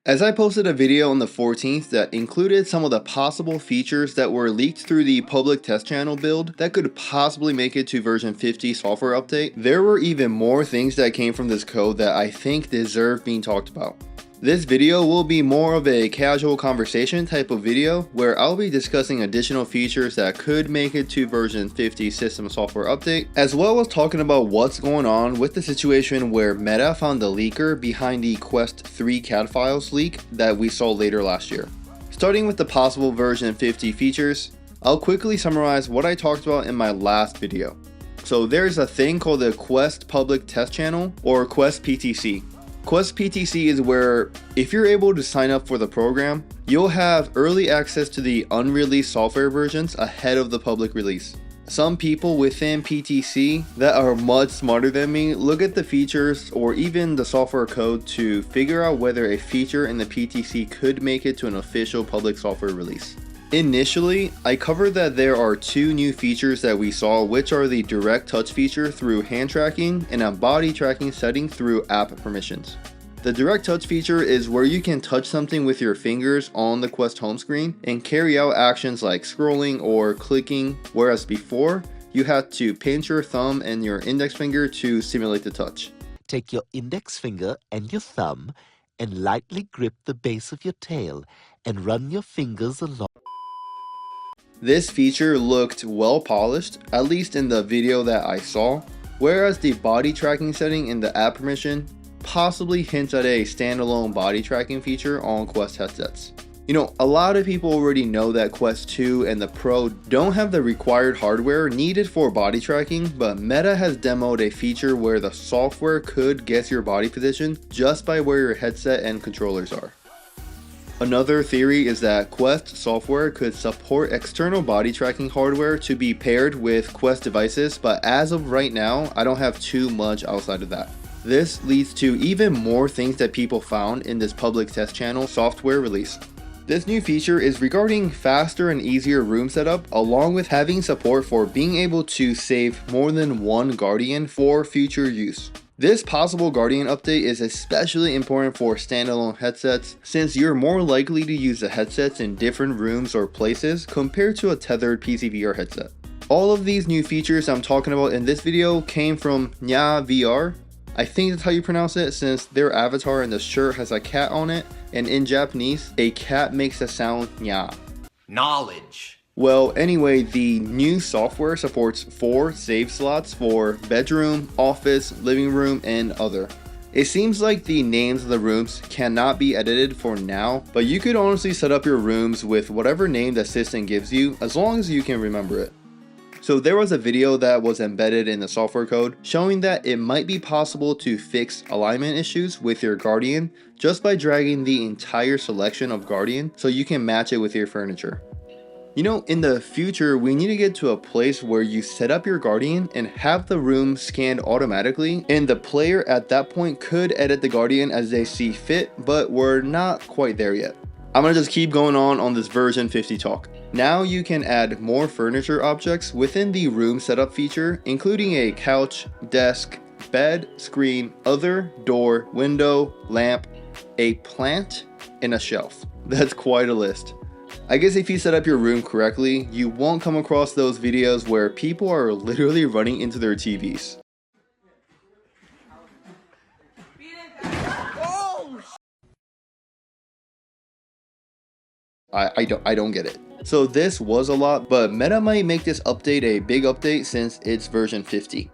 As I posted a video on the 14th that included some of the possible features that were leaked through the public test channel build that could possibly make it to version 50 software update, there were even more things that came from this code that I think deserve being talked about. This video will be more of a casual conversation type of video where I'll be discussing additional features that could make it to version 50 system software update, as well as talking about what's going on with the situation where Meta found the leaker behind the Quest 3 CAD files leak that we saw later last year. Starting with the possible version 50 features, I'll quickly summarize what I talked about in my last video. So there's a thing called the Quest Public Test Channel, or Quest PTC. Quest PTC is where, if you're able to sign up for the program, you'll have early access to the unreleased software versions ahead of the public release. Some people within PTC that are much smarter than me look at the features or even the software code to figure out whether a feature in the PTC could make it to an official public software release. Initially, I covered that there are two new features that we saw, which are the direct touch feature through hand tracking and a body tracking setting through app permissions. The direct touch feature is where you can touch something with your fingers on the Quest home screen and carry out actions like scrolling or clicking, whereas before, you had to pinch your thumb and your index finger to simulate the touch. Take your index finger and your thumb and lightly grip the base of your tail and run your fingers along. This feature looked well polished, at least in the video that I saw, whereas the body tracking setting in the app permission possibly hints at a standalone body tracking feature on Quest headsets. You know, a lot of people already know that Quest 2 and the Pro don't have the required hardware needed for body tracking, but Meta has demoed a feature where the software could guess your body position just by where your headset and controllers are. Another theory is that Quest software could support external body tracking hardware to be paired with Quest devices, but as of right now, I don't have too much outside of that. This leads to even more things that people found in this public test channel software release. This new feature is regarding faster and easier room setup, along with having support for being able to save more than one Guardian for future use. This possible Guardian update is especially important for standalone headsets, since you're more likely to use the headsets in different rooms or places compared to a tethered PCVR headset. All of these new features I'm talking about in this video came from Nya VR. I think that's how you pronounce it, since their avatar in the shirt has a cat on it, and in Japanese, a cat makes the sound nya. Knowledge. Well, anyway, the new software supports 4 save slots for bedroom, office, living room, and other. It seems like the names of the rooms cannot be edited for now, but you could honestly set up your rooms with whatever name the assistant gives you, as long as you can remember it. So there was a video that was embedded in the software code showing that it might be possible to fix alignment issues with your Guardian just by dragging the entire selection of Guardian so you can match it with your furniture. You know, in the future, we need to get to a place where you set up your Guardian and have the room scanned automatically, and the player at that point could edit the Guardian as they see fit, but we're not quite there yet. I'm gonna just keep going on this version 50 talk. Now you can add more furniture objects within the room setup feature, including a couch, desk, bed, screen, other, door, window, lamp, a plant, and a shelf. That's quite a list. I guess if you set up your room correctly, you won't come across those videos where people are literally running into their TVs. I don't get it. So this was a lot, but Meta might make this update a big update since it's version 50.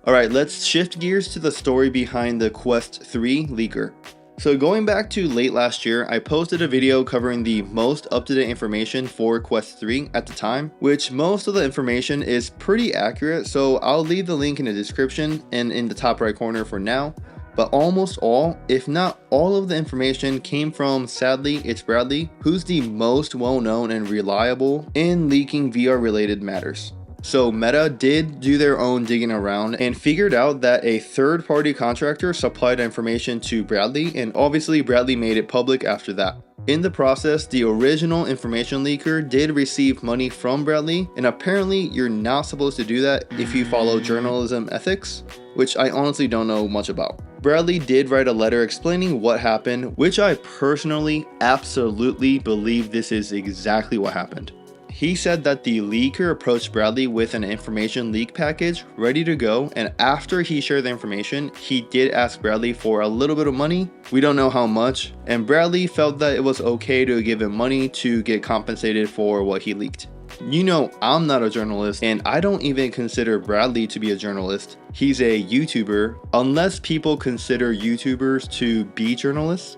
Alright, let's shift gears to the story behind the Quest 3 leaker. So going back to late last year, I posted a video covering the most up-to-date information for Quest 3 at the time, which most of the information is pretty accurate, so I'll leave the link in the description and in the top right corner for now. But almost all, if not all of the information came from, sadly, it's Bradley, who's the most well-known and reliable in leaking VR related matters. So Meta did do their own digging around and figured out that a third-party contractor supplied information to Bradley, and obviously Bradley made it public after that. In the process, the original information leaker did receive money from Bradley, and apparently you're not supposed to do that if you follow journalism ethics, which I honestly don't know much about. Bradley did write a letter explaining what happened, which I personally absolutely believe this is exactly what happened. He said that the leaker approached Bradley with an information leak package ready to go, and after he shared the information, he did ask Bradley for a little bit of money. We don't know how much, and Bradley felt that it was okay to give him money to get compensated for what he leaked. You know, I'm not a journalist, and I don't even consider Bradley to be a journalist. He's a YouTuber, unless people consider YouTubers to be journalists.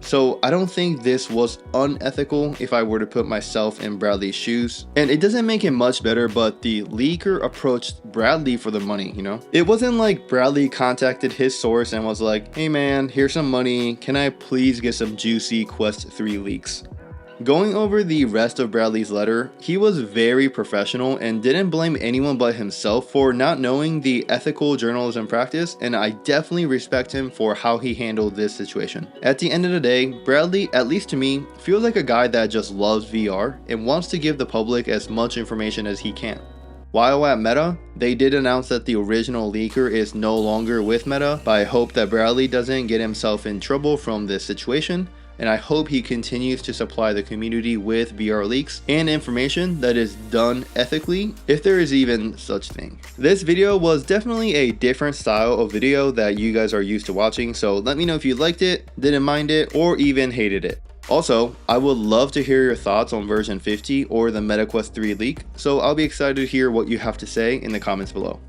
So I don't think this was unethical if I were to put myself in Bradley's shoes. And it doesn't make it much better, but the leaker approached Bradley for the money, you know? It wasn't like Bradley contacted his source and was like, hey man, here's some money, can I please get some juicy Quest 3 leaks? Going over the rest of Bradley's letter, he was very professional and didn't blame anyone but himself for not knowing the ethical journalism practice, and I definitely respect him for how he handled this situation. At the end of the day, Bradley, at least to me, feels like a guy that just loves VR and wants to give the public as much information as he can. While at Meta, they did announce that the original leaker is no longer with Meta, but I hope that Bradley doesn't get himself in trouble from this situation, and I hope he continues to supply the community with VR leaks and information that is done ethically, if there is even such thing. This video was definitely a different style of video that you guys are used to watching, so let me know if you liked it, didn't mind it, or even hated it. Also, I would love to hear your thoughts on version 50 or the MetaQuest 3 leak, so I'll be excited to hear what you have to say in the comments below.